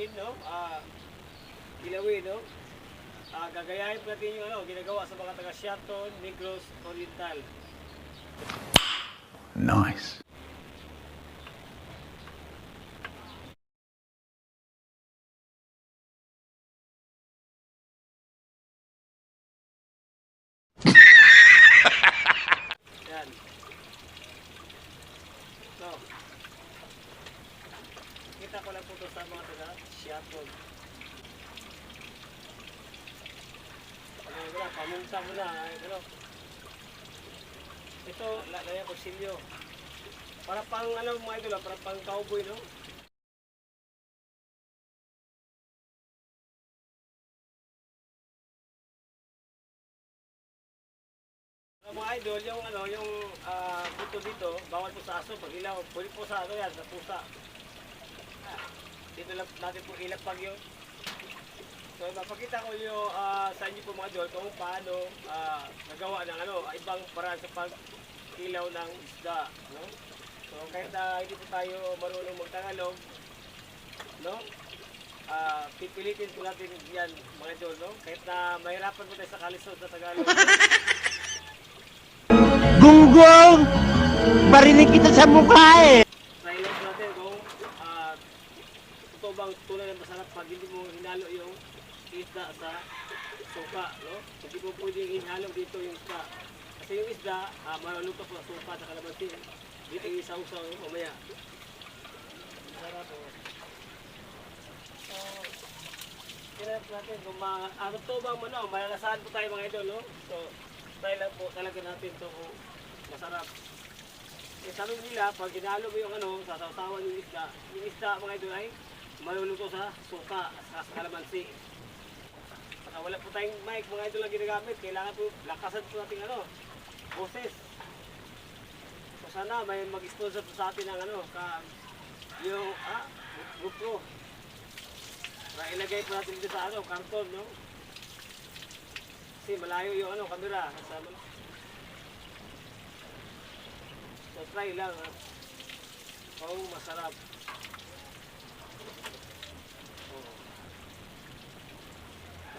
natin, no? Kilawin, no? Gagayahin po natin yung ginagawa sa mga taga Sheraton, Negros, Oriental. Nice. Yan. So, kita ko lang po ito sa mga taga Sheraton. Pamunta mo na, ito, lagyan ko silyo. Para pang, mga idol, para pang cowboy, no? Mga idol, yung buto dito, bawal po sa aso, pag ilaw, pwede po sa yan, sa pusa. Dito lang natin po ilapag yun. So, mapakita ko yung sa inyo po mga idol kung paano nagawa ng ibang paraan sa pag-ilaw ng isda, no? So, kahit hindi po tayo marunong magtagalog, no? Pipilitin po natin yan mga idol, no? Kahit na mahirapan po tayo sa kalisod sa Tagalog. Gunggong! Barinig kita sa mukha eh! Try lang natin kung ito bang tunay na masarap pag hindi mo hinalo yung isda sa suka, no? Hindi mo pwedeng hinalo dito yung isda. Kasi yung isda, maluluto po sa suka at kalamansi. Dito yung isaw-saw mamaya. Masarap po. So, kinarap natin kung ito bang malalasahan po tayo mga idol, no? So, try lang po talaga natin ito kung masarap. Eh, sabi nila, pag hinalo mo yung sasaw-sawan yung isda mga idol ay maluluto sa suka at sa kalamansi. Wala po tayong mic mga idol na ginagamit, kailangan po lakasan po natin boses. So sana may mag-sponsor po sa atin ng yung GoPro. Para ilagay po natin dito sa karton, no? Kasi malayo yung camera. So try lang kung masarap.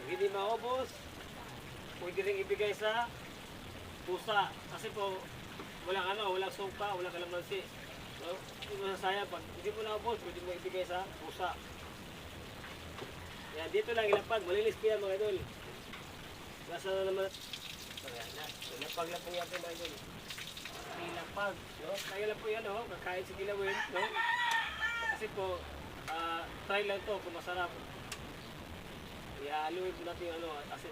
Pag hindi maubos, pwede rin ibigay sa pusa. Kasi po, walang suka, walang kalamansi. So, hindi mo sasayang. Pag hindi mo naubos, pwede mo ibigay sa pusa. Yan, dito lang ilapag. Malinis po yan mga idol. Nasa na naman. So, yan na. Ilapag lang po natin mga idol. Ilapag. No? Kaya lang po yan, kakain sa kilawin. No? Kasi po, try lang to kung masarap. I-aluin po natin kasi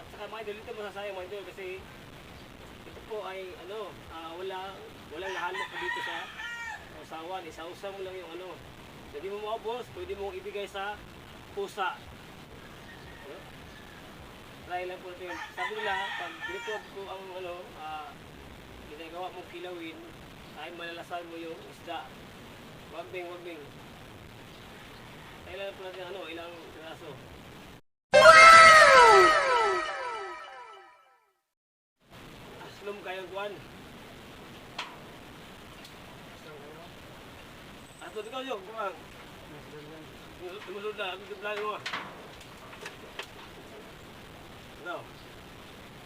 at saka mga idol, dito masasayang mga idol kasi ito po ay walang nahalo po dito sa usawan. Isa-usa mo lang yung hindi mo maubos, pwede mong ibigay sa pusa. Try lang po natin. Sabi nila, pag dito po ang ginagawa mong kilawin ay malalasan mo yung isda. Wambing. Kailan po natin ilang piraso. Aslom kayang kuwan. Ato ikaw yung kuwan. Tumusod na, tumusod mo.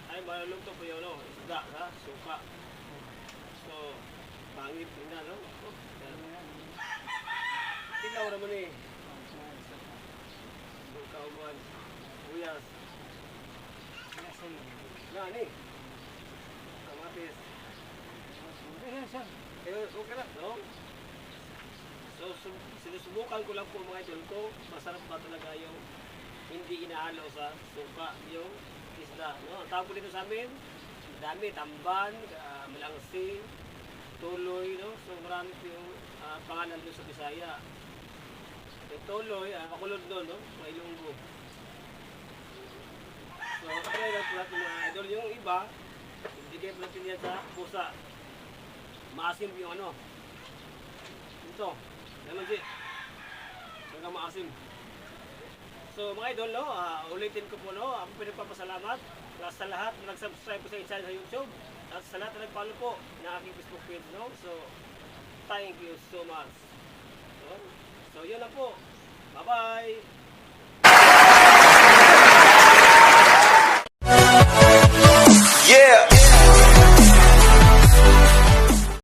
Ay malulog to po yung isda, suka. So, bangit na, no? Tingnan naman eh. Kauman, uyas, nani, kamatis. Okay na, no? So, sinusubukan ko lang po mga idol ko, masarap ba talaga yung hindi inahalo sa suka yung isda, no? Ang tawag ko dito sa amin, dami, tamban, malangsi, tuloy, no? So, marami po yung pangalan doon sa Bisaya. Tuloy, makulod doon, no? Sa Ilonggo. So, try lang po natin mga idol. Yung iba, hindi kayo natin yan sa pusa. Maasim yung ito, naman siya. Hanggang maasim. So, mga idol, no? Ulitin ko po, no? Ako pinagpapasalamat sa lahat na nag-subscribe po sa channel sa YouTube. At sa lahat na nag-follow po na aking Facebook page, no? So, thank you so much. So, So yun lang po. Bye-bye!